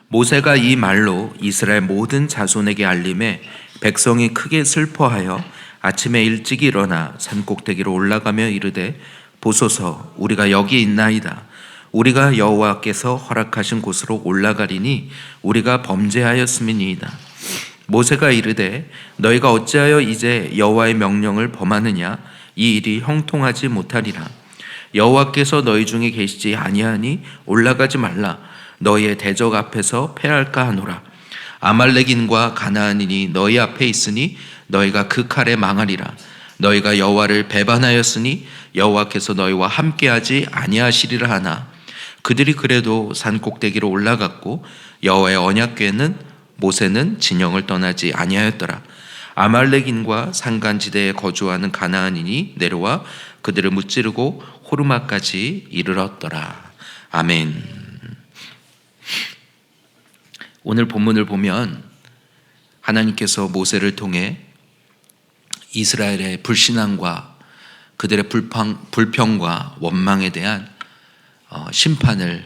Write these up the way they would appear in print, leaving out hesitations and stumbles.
모세가 이 말로 이스라엘 모든 자손에게 알림해 백성이 크게 슬퍼하여 아침에 일찍 일어나 산꼭대기로 올라가며 이르되 보소서 우리가 여기 있나이다. 우리가 여호와께서 허락하신 곳으로 올라가리니 우리가 범죄하였음이니이다. 모세가 이르되 너희가 어찌하여 이제 여호와의 명령을 범하느냐? 이 일이 형통하지 못하리라. 여호와께서 너희 중에 계시지 아니하니 올라가지 말라. 너희의 대적 앞에서 패할까 하노라. 아말렉인과 가나안인이 너희 앞에 있으니 너희가 그 칼에 망하리라. 너희가 여호와를 배반하였으니 여호와께서 너희와 함께하지 아니하시리라 하나 그들이 그래도 산 꼭대기로 올라갔고 여호와의 언약궤는 모세는 진영을 떠나지 아니하였더라. 아말렉인과 산간지대에 거주하는 가나안인이 내려와 그들을 무찌르고 호르마까지 이르렀더라. 아멘. 오늘 본문을 보면 하나님께서 모세를 통해 이스라엘의 불신앙과 그들의 불평과 원망에 대한 심판을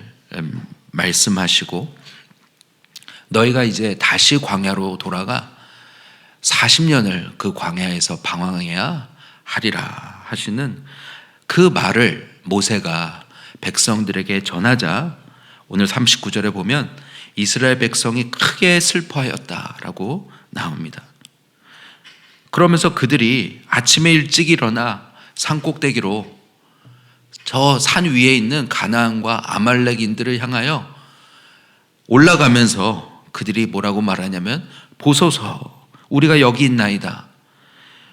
말씀하시고 너희가 이제 다시 광야로 돌아가 40년을 그 광야에서 방황해야 하리라 하시는 그 말을 모세가 백성들에게 전하자 오늘 39절에 보면 이스라엘 백성이 크게 슬퍼하였다라고 나옵니다. 그러면서 그들이 아침에 일찍 일어나 산꼭대기로 저 산 위에 있는 가나안과 아말렉인들을 향하여 올라가면서 그들이 뭐라고 말하냐면 보소서 우리가 여기 있나이다.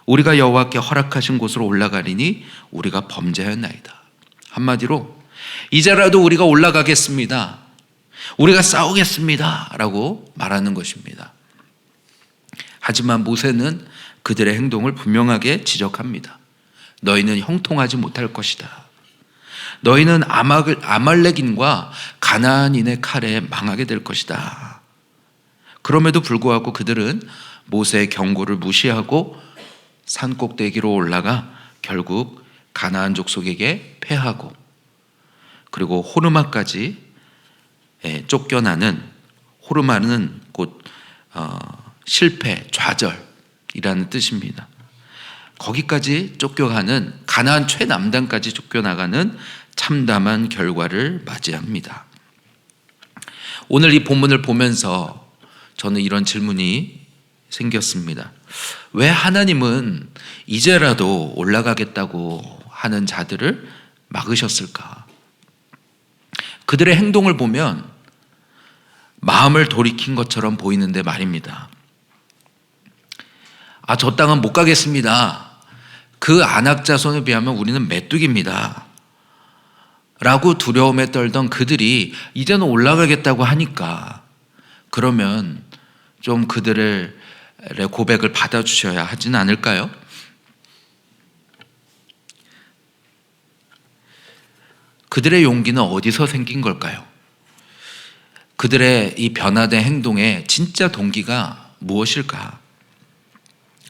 우리가 여호와께 허락하신 곳으로 올라가리니 우리가 범죄하였나이다. 한마디로 이제라도 우리가 올라가겠습니다. 우리가 싸우겠습니다 라고 말하는 것입니다. 하지만 모세는 그들의 행동을 분명하게 지적합니다. 너희는 형통하지 못할 것이다. 너희는 아말렉인과 가나안인의 칼에 망하게 될 것이다. 그럼에도 불구하고 그들은 모세의 경고를 무시하고 산꼭대기로 올라가 결국 가나안 족속에게 패하고 그리고 호르마까지 쫓겨나는, 호르마는 곧 실패, 좌절이라는 뜻입니다. 거기까지 쫓겨가는, 가나안 최남단까지 쫓겨나가는 참담한 결과를 맞이합니다. 오늘 이 본문을 보면서 저는 이런 질문이 생겼습니다. 왜 하나님은 이제라도 올라가겠다고 하는 자들을 막으셨을까? 그들의 행동을 보면 마음을 돌이킨 것처럼 보이는데 말입니다. 저 땅은 못 가겠습니다. 그 안악 자손에 비하면 우리는 메뚜기입니다. 라고 두려움에 떨던 그들이 이제는 올라가겠다고 하니까 그러면 좀 그들의 고백을 받아주셔야 하진 않을까요? 그들의 용기는 어디서 생긴 걸까요? 그들의 이 변화된 행동의 진짜 동기가 무엇일까?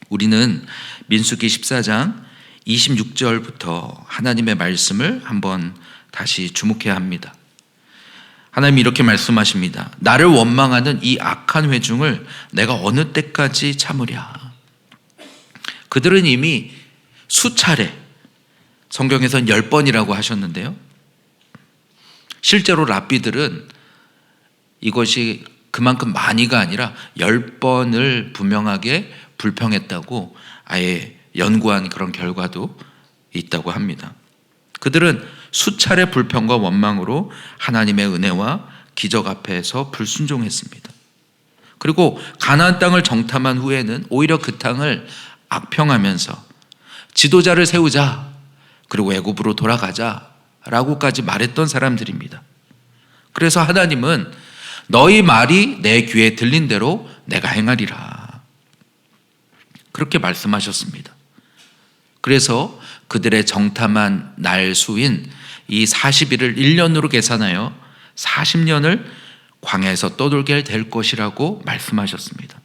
우리는 민수기 14장 26절부터 하나님의 말씀을 한번 다시 주목해야 합니다. 하나님이 이렇게 말씀하십니다. 나를 원망하는 이 악한 회중을 내가 어느 때까지 참으랴. 그들은 이미 수차례, 성경에서는 10번이라고 하셨는데요. 실제로 랍비들은 이것이 그만큼 많이가 아니라 10번을 분명하게 불평했다고 아예 연구한 그런 결과도 있다고 합니다. 그들은 수차례 불평과 원망으로 하나님의 은혜와 기적 앞에서 불순종했습니다. 그리고 가나안 땅을 정탐한 후에는 오히려 그 땅을 악평하면서 지도자를 세우자, 그리고 애굽으로 돌아가자라고까지 말했던 사람들입니다. 그래서 하나님은 너희 말이 내 귀에 들린 대로 내가 행하리라 그렇게 말씀하셨습니다. 그래서 그들의 정탐한 날 수인 이 40일을 1년으로 계산하여 40년을 광야에서 떠돌게 될 것이라고 말씀하셨습니다.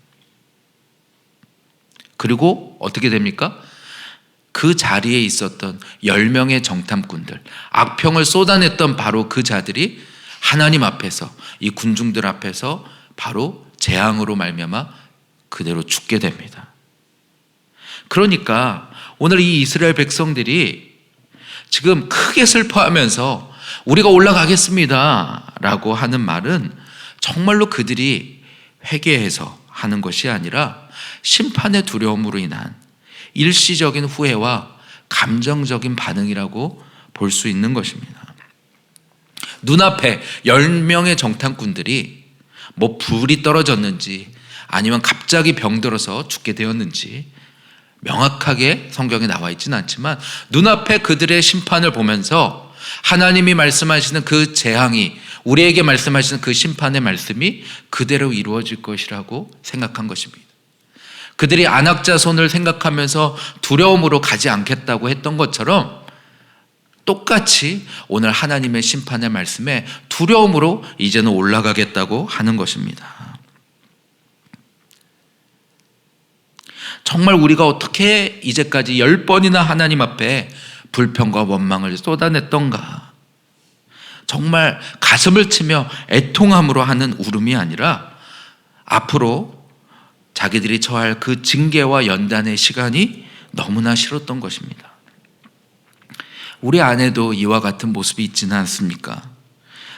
그리고 어떻게 됩니까? 그 자리에 있었던 10명의 정탐꾼들, 악평을 쏟아냈던 바로 그 자들이 하나님 앞에서, 이 군중들 앞에서 바로 재앙으로 말미암아 그대로 죽게 됩니다. 그러니까 오늘 이 이스라엘 백성들이 지금 크게 슬퍼하면서 우리가 올라가겠습니다 라고 하는 말은 정말로 그들이 회개해서 하는 것이 아니라 심판의 두려움으로 인한 일시적인 후회와 감정적인 반응이라고 볼 수 있는 것입니다. 눈앞에 10명의 정탐꾼들이 뭐 불이 떨어졌는지 아니면 갑자기 병들어서 죽게 되었는지 명확하게 성경에 나와 있지는 않지만 눈앞에 그들의 심판을 보면서 하나님이 말씀하시는 그 재앙이, 우리에게 말씀하시는 그 심판의 말씀이 그대로 이루어질 것이라고 생각한 것입니다. 그들이 안악자손을 생각하면서 두려움으로 가지 않겠다고 했던 것처럼 똑같이 오늘 하나님의 심판의 말씀에 두려움으로 이제는 올라가겠다고 하는 것입니다. 정말 우리가 어떻게 이제까지 10번이나 하나님 앞에 불평과 원망을 쏟아냈던가. 정말 가슴을 치며 애통함으로 하는 울음이 아니라 앞으로 자기들이 처할 그 징계와 연단의 시간이 너무나 싫었던 것입니다. 우리 안에도 이와 같은 모습이 있지는 않습니까?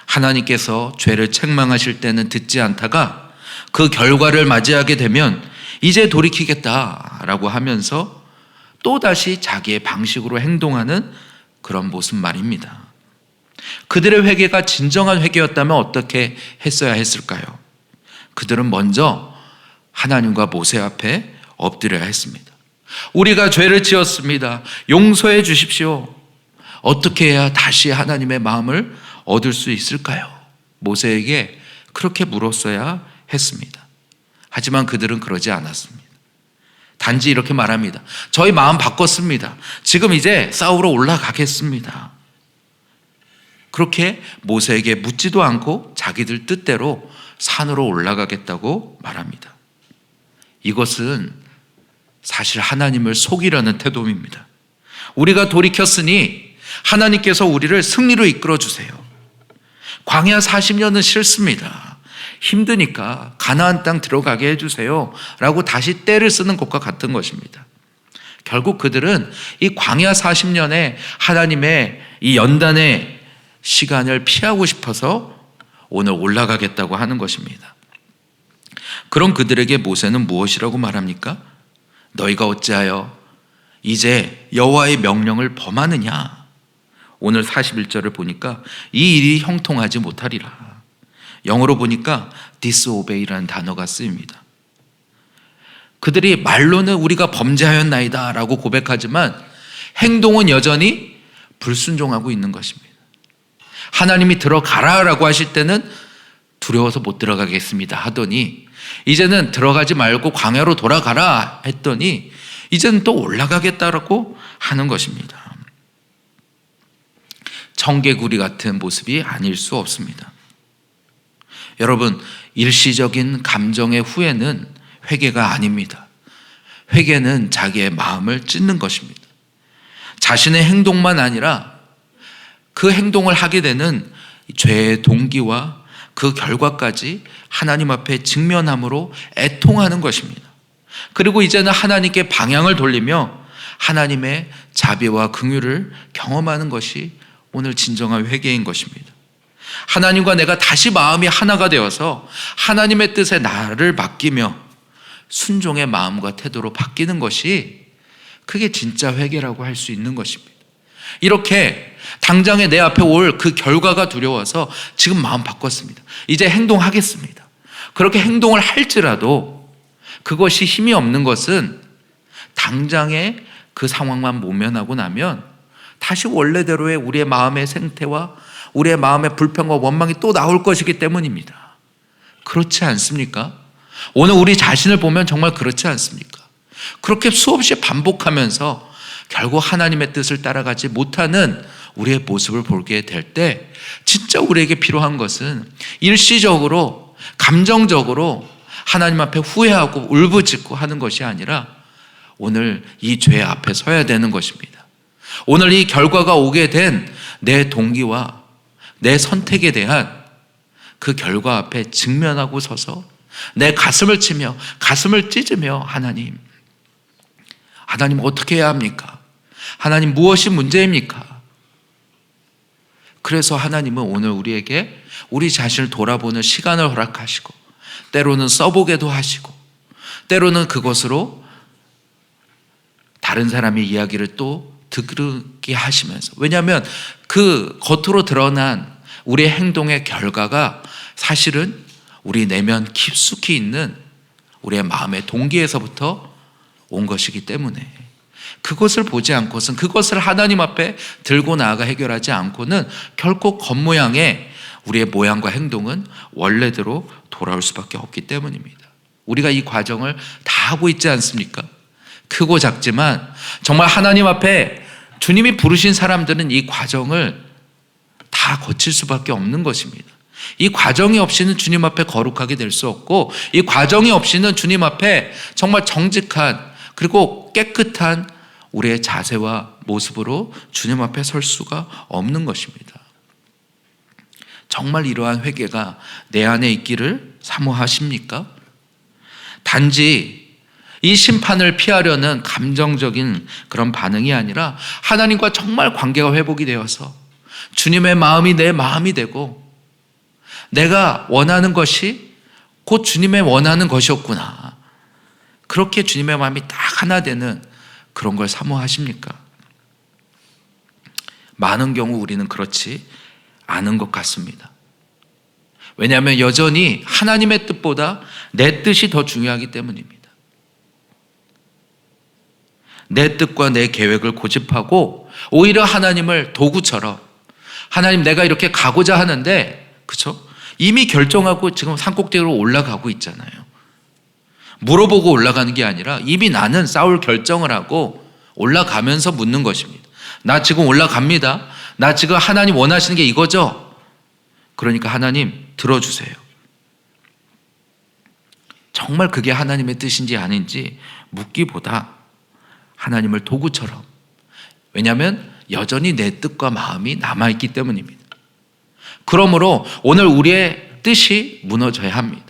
하나님께서 죄를 책망하실 때는 듣지 않다가 그 결과를 맞이하게 되면 이제 돌이키겠다라고 하면서 또다시 자기의 방식으로 행동하는 그런 모습 말입니다. 그들의 회개가 진정한 회개였다면 어떻게 했어야 했을까요? 그들은 먼저 하나님과 모세 앞에 엎드려야 했습니다. 우리가 죄를 지었습니다. 용서해 주십시오. 어떻게 해야 다시 하나님의 마음을 얻을 수 있을까요? 모세에게 그렇게 물었어야 했습니다. 하지만 그들은 그러지 않았습니다. 단지 이렇게 말합니다. 저희 마음 바꿨습니다. 지금 이제 싸우러 올라가겠습니다. 그렇게 모세에게 묻지도 않고 자기들 뜻대로 산으로 올라가겠다고 말합니다. 이것은 사실 하나님을 속이려는 태도입니다. 우리가 돌이켰으니 하나님께서 우리를 승리로 이끌어 주세요. 광야 40년은 싫습니다. 힘드니까 가나안 땅 들어가게 해주세요 라고 다시 떼를 쓰는 것과 같은 것입니다. 결국 그들은 이 광야 40년에 하나님의 이 연단의 시간을 피하고 싶어서 오늘 올라가겠다고 하는 것입니다. 그런 그들에게 모세는 무엇이라고 말합니까? 너희가 어찌하여 이제 여호와의 명령을 범하느냐? 오늘 41절을 보니까 이 일이 형통하지 못하리라. 영어로 보니까 disobey라는 단어가 쓰입니다. 그들이 말로는 우리가 범죄하였나이다 라고 고백하지만 행동은 여전히 불순종하고 있는 것입니다. 하나님이 들어가라 라고 하실 때는 두려워서 못 들어가겠습니다 하더니 이제는 들어가지 말고 광야로 돌아가라 했더니 이제는 또 올라가겠다라고 하는 것입니다. 청개구리 같은 모습이 아닐 수 없습니다. 여러분, 일시적인 감정의 후회는 회개가 아닙니다. 회개는 자기의 마음을 찢는 것입니다. 자신의 행동만 아니라 그 행동을 하게 되는 죄의 동기와 그 결과까지 하나님 앞에 직면함으로 애통하는 것입니다. 그리고 이제는 하나님께 방향을 돌리며 하나님의 자비와 긍휼을 경험하는 것이 오늘 진정한 회개인 것입니다. 하나님과 내가 다시 마음이 하나가 되어서 하나님의 뜻에 나를 맡기며 순종의 마음과 태도로 바뀌는 것이 그게 진짜 회개라고 할 수 있는 것입니다. 이렇게 당장에 내 앞에 올 그 결과가 두려워서 지금 마음 바꿨습니다. 이제 행동하겠습니다. 그렇게 행동을 할지라도 그것이 힘이 없는 것은 당장에 그 상황만 모면하고 나면 다시 원래대로의 우리의 마음의 생태와 우리의 마음의 불평과 원망이 또 나올 것이기 때문입니다. 그렇지 않습니까? 오늘 우리 자신을 보면 정말 그렇지 않습니까? 그렇게 수없이 반복하면서 결국 하나님의 뜻을 따라가지 못하는 우리의 모습을 보게 될 때 진짜 우리에게 필요한 것은 일시적으로 감정적으로 하나님 앞에 후회하고 울부짖고 하는 것이 아니라 오늘 이 죄 앞에 서야 되는 것입니다. 오늘 이 결과가 오게 된 내 동기와 내 선택에 대한 그 결과 앞에 직면하고 서서 내 가슴을 치며 가슴을 찢으며 하나님 어떻게 해야 합니까? 하나님 무엇이 문제입니까? 그래서 하나님은 오늘 우리에게 우리 자신을 돌아보는 시간을 허락하시고 때로는 써보게도 하시고 때로는 그것으로 다른 사람의 이야기를 또 듣게 하시면서, 왜냐하면 그 겉으로 드러난 우리의 행동의 결과가 사실은 우리 내면 깊숙이 있는 우리의 마음의 동기에서부터 온 것이기 때문에 그것을 보지 않고선, 그것을 하나님 앞에 들고 나아가 해결하지 않고는 결코 겉모양의 우리의 모양과 행동은 원래대로 돌아올 수밖에 없기 때문입니다. 우리가 이 과정을 다 하고 있지 않습니까? 크고 작지만 정말 하나님 앞에 주님이 부르신 사람들은 이 과정을 다 거칠 수밖에 없는 것입니다. 이 과정이 없이는 주님 앞에 거룩하게 될 수 없고, 이 과정이 없이는 주님 앞에 정말 정직한 그리고 깨끗한 우리의 자세와 모습으로 주님 앞에 설 수가 없는 것입니다. 정말 이러한 회개가 내 안에 있기를 사모하십니까? 단지 이 심판을 피하려는 감정적인 그런 반응이 아니라 하나님과 정말 관계가 회복이 되어서 주님의 마음이 내 마음이 되고 내가 원하는 것이 곧 주님의 원하는 것이었구나, 그렇게 주님의 마음이 딱 하나 되는 그런 걸 사모하십니까? 많은 경우 우리는 그렇지 않은 것 같습니다. 왜냐하면 여전히 하나님의 뜻보다 내 뜻이 더 중요하기 때문입니다. 내 뜻과 내 계획을 고집하고 오히려 하나님을 도구처럼, 하나님 내가 이렇게 가고자 하는데, 그렇죠? 이미 결정하고 지금 산꼭대기로 올라가고 있잖아요. 물어보고 올라가는 게 아니라 이미 나는 싸울 결정을 하고 올라가면서 묻는 것입니다. 나 지금 올라갑니다. 나 지금 하나님 원하시는 게 이거죠? 그러니까 하나님 들어주세요. 정말 그게 하나님의 뜻인지 아닌지 묻기보다 하나님을 도구처럼, 왜냐하면 여전히 내 뜻과 마음이 남아있기 때문입니다. 그러므로 오늘 우리의 뜻이 무너져야 합니다.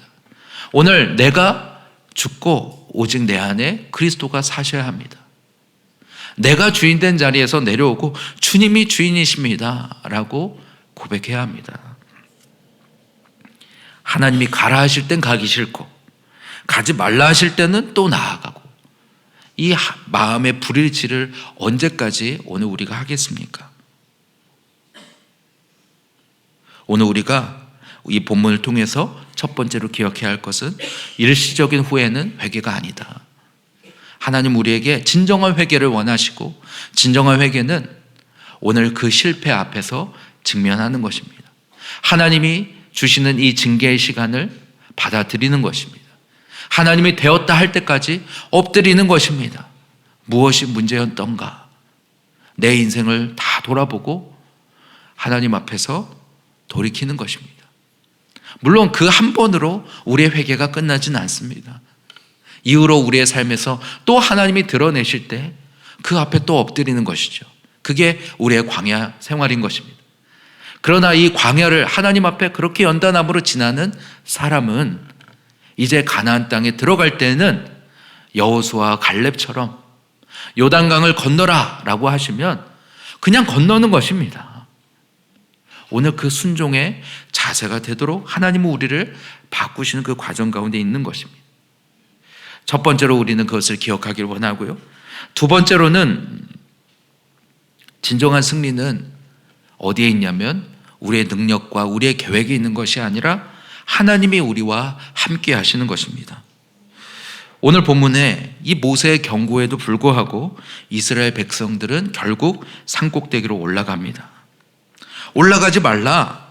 오늘 내가 죽고 오직 내 안에 그리스도가 사셔야 합니다. 내가 주인된 자리에서 내려오고 주님이 주인이십니다 라고 고백해야 합니다. 하나님이 가라 하실 땐 가기 싫고 가지 말라 하실 때는 또 나아가고, 이 마음의 불일치를 언제까지 오늘 우리가 하겠습니까? 오늘 우리가 이 본문을 통해서 첫 번째로 기억해야 할 것은 일시적인 후회는 회개가 아니다. 하나님 우리에게 진정한 회개를 원하시고, 진정한 회개는 오늘 그 실패 앞에서 직면하는 것입니다. 하나님이 주시는 이 징계의 시간을 받아들이는 것입니다. 하나님이 되었다 할 때까지 엎드리는 것입니다. 무엇이 문제였던가, 내 인생을 다 돌아보고 하나님 앞에서 돌이키는 것입니다. 물론 그 한 번으로 우리의 회개가 끝나지는 않습니다. 이후로 우리의 삶에서 또 하나님이 드러내실 때 그 앞에 또 엎드리는 것이죠. 그게 우리의 광야 생활인 것입니다. 그러나 이 광야를 하나님 앞에 그렇게 연단함으로 지나는 사람은 이제 가나안 땅에 들어갈 때는 여호수아와 갈렙처럼 요단강을 건너라 라고 하시면 그냥 건너는 것입니다. 오늘 그 순종의 자세가 되도록 하나님은 우리를 바꾸시는 그 과정 가운데 있는 것입니다. 첫 번째로 우리는 그것을 기억하길 원하고요. 두 번째로는 진정한 승리는 어디에 있냐면 우리의 능력과 우리의 계획이 있는 것이 아니라 하나님이 우리와 함께 하시는 것입니다. 오늘 본문에 이 모세의 경고에도 불구하고 이스라엘 백성들은 결국 산꼭대기로 올라갑니다. 올라가지 말라,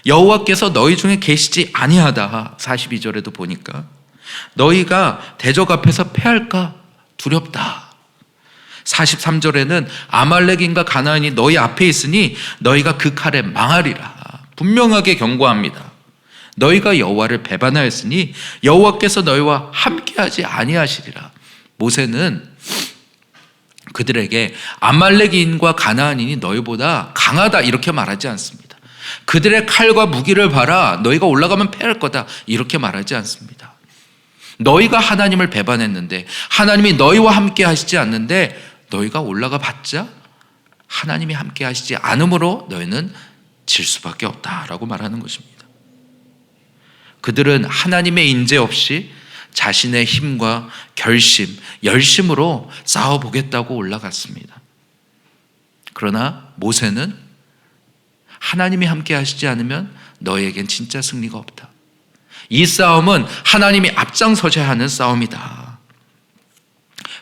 여호와께서 너희 중에 계시지 아니하다. 42절에도 보니까 너희가 대적 앞에서 패할까 두렵다. 43절에는 아말렉인과 가나안이 너희 앞에 있으니 너희가 그 칼에 망하리라. 분명하게 경고합니다. 너희가 여호와를 배반하였으니 여호와께서 너희와 함께하지 아니하시리라. 모세는 그들에게 아말렉인과 가나안인이 너희보다 강하다 이렇게 말하지 않습니다. 그들의 칼과 무기를 봐라. 너희가 올라가면 패할 거다. 이렇게 말하지 않습니다. 너희가 하나님을 배반했는데, 하나님이 너희와 함께 하시지 않는데 너희가 올라가 봤자 하나님이 함께 하시지 않으므로 너희는 질 수밖에 없다라고 말하는 것입니다. 그들은 하나님의 인재 없이 자신의 힘과 결심, 열심으로 싸워보겠다고 올라갔습니다. 그러나 모세는 하나님이 함께 하시지 않으면 너희에겐 진짜 승리가 없다. 이 싸움은 하나님이 앞장서셔야 하는 싸움이다.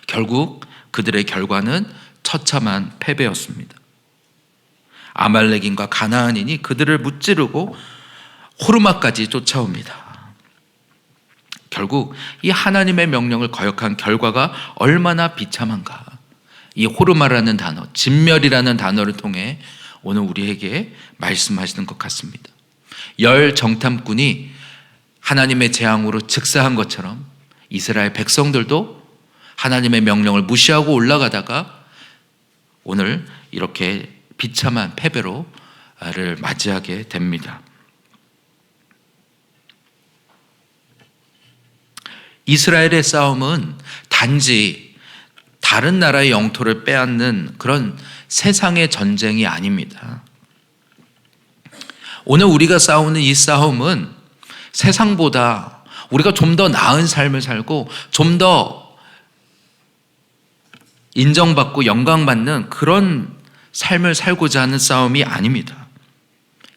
결국 그들의 결과는 처참한 패배였습니다. 아말렉인과 가나안인이 그들을 무찌르고 호르마까지 쫓아옵니다. 결국 이 하나님의 명령을 거역한 결과가 얼마나 비참한가. 이 호르마라는 단어, 진멸이라는 단어를 통해 오늘 우리에게 말씀하시는 것 같습니다. 열 정탐꾼이 하나님의 재앙으로 즉사한 것처럼 이스라엘 백성들도 하나님의 명령을 무시하고 올라가다가 오늘 이렇게 비참한 패배를 맞이하게 됩니다. 이스라엘의 싸움은 단지 다른 나라의 영토를 빼앗는 그런 세상의 전쟁이 아닙니다. 오늘 우리가 싸우는 이 싸움은 세상보다 우리가 좀 더 나은 삶을 살고 좀 더 인정받고 영광받는 그런 삶을 살고자 하는 싸움이 아닙니다.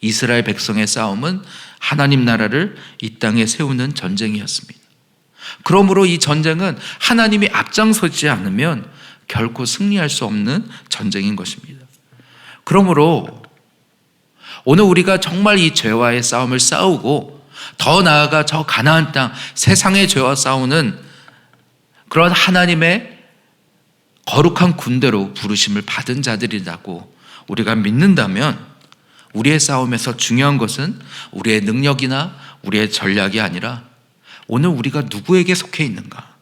이스라엘 백성의 싸움은 하나님 나라를 이 땅에 세우는 전쟁이었습니다. 그러므로 이 전쟁은 하나님이 앞장서지 않으면 결코 승리할 수 없는 전쟁인 것입니다. 그러므로 오늘 우리가 정말 이 죄와의 싸움을 싸우고 더 나아가 저 가나안 땅 세상의 죄와 싸우는 그런 하나님의 거룩한 군대로 부르심을 받은 자들이라고 우리가 믿는다면 우리의 싸움에서 중요한 것은 우리의 능력이나 우리의 전략이 아니라 오늘 우리가 누구에게 속해 있는가?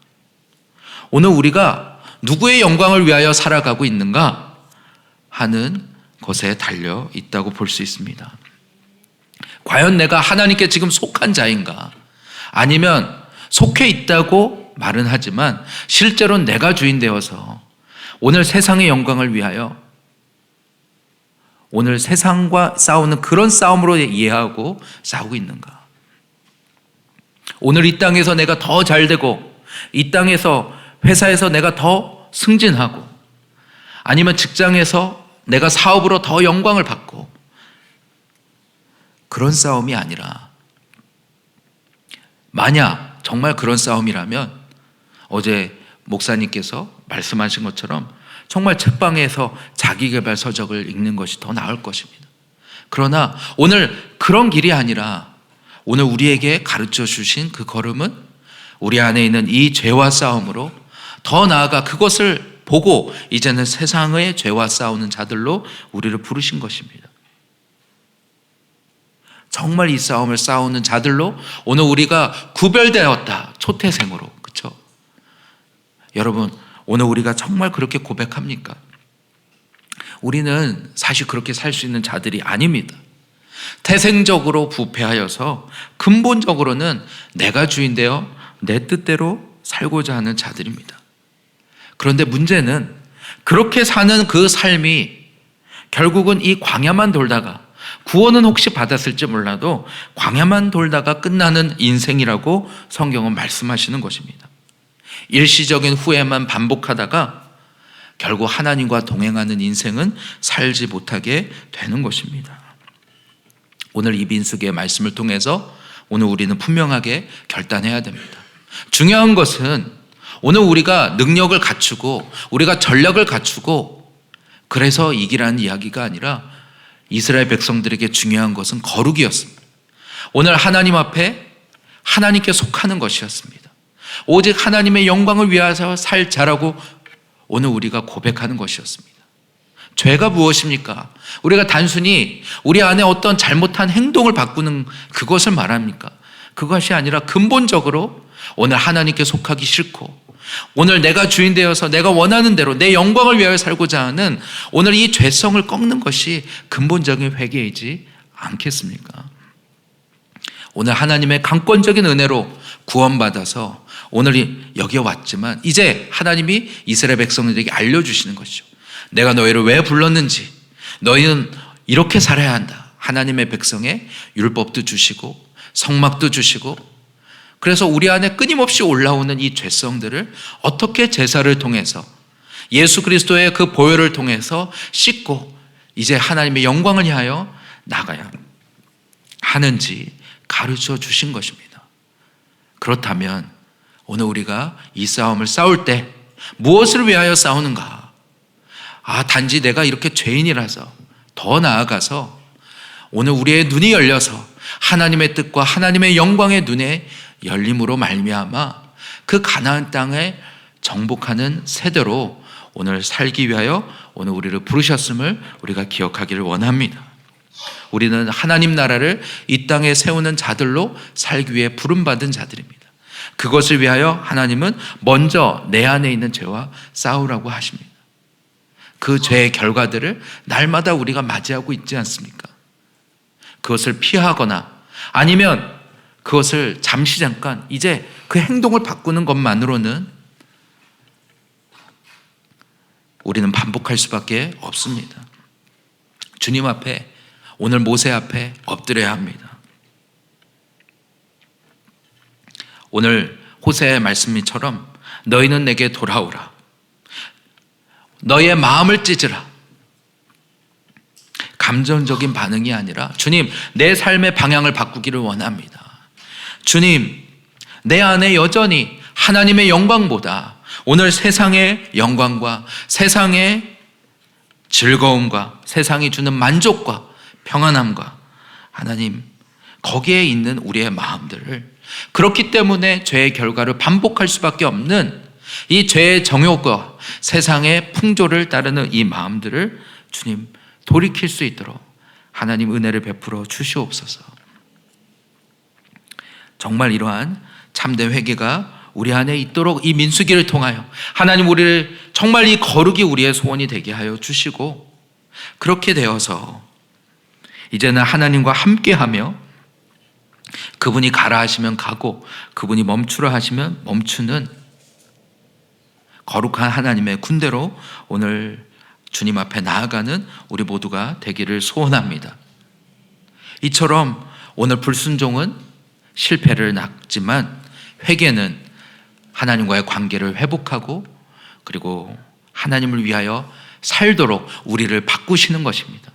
오늘 우리가 누구의 영광을 위하여 살아가고 있는가 하는 것에 달려 있다고 볼 수 있습니다. 과연 내가 하나님께 지금 속한 자인가? 아니면 속해 있다고 말은 하지만 실제로는 내가 주인 되어서 오늘 세상의 영광을 위하여 오늘 세상과 싸우는 그런 싸움으로 이해하고 싸우고 있는가? 오늘 이 땅에서 내가 더 잘되고 이 땅에서 회사에서 내가 더 승진하고 아니면 직장에서 내가 사업으로 더 영광을 받고 그런 싸움이 아니라 만약 정말 그런 싸움이라면 어제 목사님께서 말씀하신 것처럼 정말 책방에서 자기계발 서적을 읽는 것이 더 나을 것입니다. 그러나 오늘 그런 길이 아니라 오늘 우리에게 가르쳐 주신 그 걸음은 우리 안에 있는 이 죄와 싸움으로 더 나아가 그것을 보고 이제는 세상의 죄와 싸우는 자들로 우리를 부르신 것입니다. 정말 이 싸움을 싸우는 자들로 오늘 우리가 구별되었다. 초태생으로. 그렇죠? 여러분, 오늘 우리가 정말 그렇게 고백합니까? 우리는 사실 그렇게 살 수 있는 자들이 아닙니다. 태생적으로 부패하여서 근본적으로는 내가 주인되어 내 뜻대로 살고자 하는 자들입니다. 그런데 문제는 그렇게 사는 그 삶이 결국은 이 광야만 돌다가 구원은 혹시 받았을지 몰라도 광야만 돌다가 끝나는 인생이라고 성경은 말씀하시는 것입니다. 일시적인 후회만 반복하다가 결국 하나님과 동행하는 인생은 살지 못하게 되는 것입니다. 오늘 이빈숙의 말씀을 통해서 오늘 우리는 분명하게 결단해야 됩니다. 중요한 것은 오늘 우리가 능력을 갖추고 우리가 전략을 갖추고 그래서 이기라는 이야기가 아니라 이스라엘 백성들에게 중요한 것은 거룩이었습니다. 오늘 하나님 앞에 하나님께 속하는 것이었습니다. 오직 하나님의 영광을 위하여 살 자라고 오늘 우리가 고백하는 것이었습니다. 죄가 무엇입니까? 우리가 단순히 우리 안에 어떤 잘못한 행동을 바꾸는 그것을 말합니까? 그것이 아니라 근본적으로 오늘 하나님께 속하기 싫고 오늘 내가 주인 되어서 내가 원하는 대로 내 영광을 위하여 살고자 하는 오늘 이 죄성을 꺾는 것이 근본적인 회개이지 않겠습니까? 오늘 하나님의 강권적인 은혜로 구원받아서 오늘 여기에 왔지만 이제 하나님이 이스라엘 백성들에게 알려주시는 것이죠. 내가 너희를 왜 불렀는지, 너희는 이렇게 살아야 한다. 하나님의 백성의 율법도 주시고 성막도 주시고, 그래서 우리 안에 끊임없이 올라오는 이 죄성들을 어떻게 제사를 통해서 예수 그리스도의 그 보혈을 통해서 씻고 이제 하나님의 영광을 향하여 나가야 하는지 가르쳐 주신 것입니다. 그렇다면 오늘 우리가 이 싸움을 싸울 때 무엇을 위하여 싸우는가? 단지 내가 이렇게 죄인이라서, 더 나아가서 오늘 우리의 눈이 열려서 하나님의 뜻과 하나님의 영광의 눈에 열림으로 말미암아 그 가나안 땅에 정복하는 세대로 오늘 살기 위하여 오늘 우리를 부르셨음을 우리가 기억하기를 원합니다. 우리는 하나님 나라를 이 땅에 세우는 자들로 살기 위해 부름받은 자들입니다. 그것을 위하여 하나님은 먼저 내 안에 있는 죄와 싸우라고 하십니다. 그 죄의 결과들을 날마다 우리가 맞이하고 있지 않습니까? 그것을 피하거나 아니면 그것을 잠시 잠깐 이제 그 행동을 바꾸는 것만으로는 우리는 반복할 수밖에 없습니다. 주님 앞에, 오늘 모세 앞에 엎드려야 합니다. 오늘 호세의 말씀처럼 너희는 내게 돌아오라. 너희의 마음을 찢으라. 감정적인 반응이 아니라 주님, 내 삶의 방향을 바꾸기를 원합니다. 주님, 내 안에 여전히 하나님의 영광보다 오늘 세상의 영광과 세상의 즐거움과 세상이 주는 만족과 평안함과 하나님, 거기에 있는 우리의 마음들을, 그렇기 때문에 죄의 결과를 반복할 수밖에 없는 이 죄의 정욕과 세상의 풍조를 따르는 이 마음들을 주님 돌이킬 수 있도록 하나님 은혜를 베풀어 주시옵소서. 정말 이러한 참된 회개가 우리 안에 있도록 이 민수기를 통하여 하나님 우리를 정말 이 거룩이 우리의 소원이 되게 하여 주시고, 그렇게 되어서 이제는 하나님과 함께하며 그분이 가라 하시면 가고 그분이 멈추라 하시면 멈추는 거룩한 하나님의 군대로 오늘 주님 앞에 나아가는 우리 모두가 되기를 소원합니다. 이처럼 오늘 불순종은 실패를 낳지만 회개는 하나님과의 관계를 회복하고 그리고 하나님을 위하여 살도록 우리를 바꾸시는 것입니다.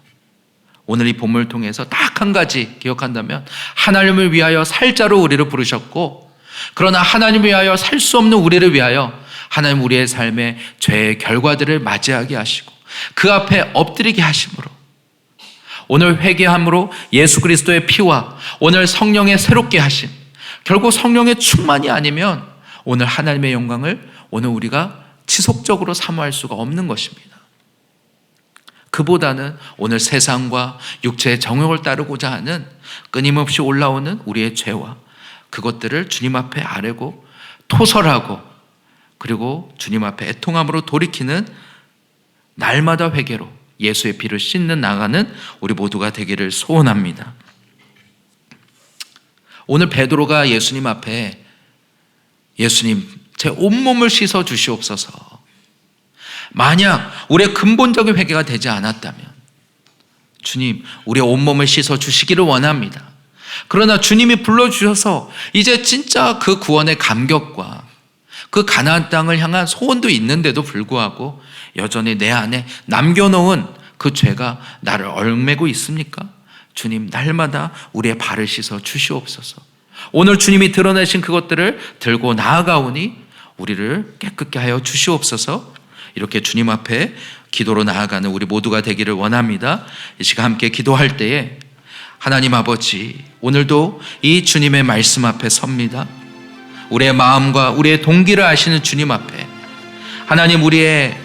오늘 이 본문을 통해서 딱 한 가지 기억한다면 하나님을 위하여 살 자로 우리를 부르셨고, 그러나 하나님을 위하여 살 수 없는 우리를 위하여 하나님 우리의 삶의 죄의 결과들을 맞이하게 하시고 그 앞에 엎드리게 하심으로 오늘 회개함으로 예수 그리스도의 피와 오늘 성령의 새롭게 하심, 결국 성령의 충만이 아니면 오늘 하나님의 영광을 오늘 우리가 지속적으로 사모할 수가 없는 것입니다. 그보다는 오늘 세상과 육체의 정욕을 따르고자 하는 끊임없이 올라오는 우리의 죄와 그것들을 주님 앞에 아뢰고 토설하고 그리고 주님 앞에 애통함으로 돌이키는 날마다 회개로 예수의 피를 씻는 나가는 우리 모두가 되기를 소원합니다. 오늘 베드로가 예수님 앞에 예수님, 제 온몸을 씻어 주시옵소서. 만약 우리의 근본적인 회개가 되지 않았다면 주님, 우리의 온몸을 씻어 주시기를 원합니다. 그러나 주님이 불러주셔서 이제 진짜 그 구원의 감격과 그 가나안 땅을 향한 소원도 있는데도 불구하고 여전히 내 안에 남겨놓은 그 죄가 나를 얽매고 있습니까? 주님, 날마다 우리의 발을 씻어 주시옵소서. 오늘 주님이 드러내신 그것들을 들고 나아가오니 우리를 깨끗게 하여 주시옵소서. 이렇게 주님 앞에 기도로 나아가는 우리 모두가 되기를 원합니다. 이 시간 함께 기도할 때에 하나님 아버지, 오늘도 이 주님의 말씀 앞에 섭니다. 우리의 마음과 우리의 동기를 아시는 주님 앞에 하나님, 우리의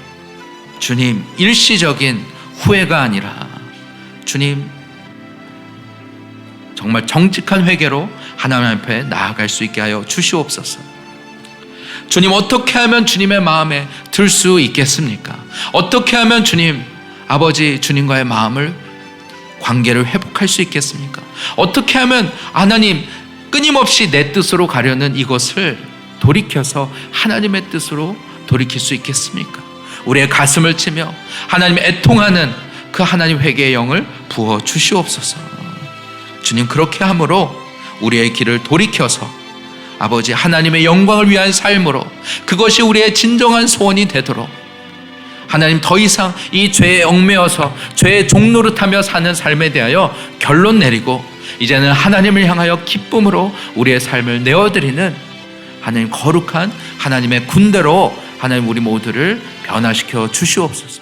주님 일시적인 후회가 아니라 주님 정말 정직한 회개로 하나님 앞에 나아갈 수 있게 하여 주시옵소서. 주님, 어떻게 하면 주님의 마음에 들 수 있겠습니까? 어떻게 하면 주님 아버지 주님과의 마음을 관계를 회복할 수 있겠습니까? 어떻게 하면 하나님 끊임없이 내 뜻으로 가려는 이것을 돌이켜서 하나님의 뜻으로 돌이킬 수 있겠습니까? 우리의 가슴을 치며 하나님 애통하는 그 하나님 회개의 영을 부어 주시옵소서. 주님, 그렇게 함으로 우리의 길을 돌이켜서 아버지 하나님의 영광을 위한 삶으로, 그것이 우리의 진정한 소원이 되도록 하나님, 더 이상 이 죄에 얽매여서 죄의 종노릇하며 사는 삶에 대하여 결론 내리고 이제는 하나님을 향하여 기쁨으로 우리의 삶을 내어드리는 하나님 거룩한 하나님의 군대로 하나님 우리 모두를 변화시켜 주시옵소서.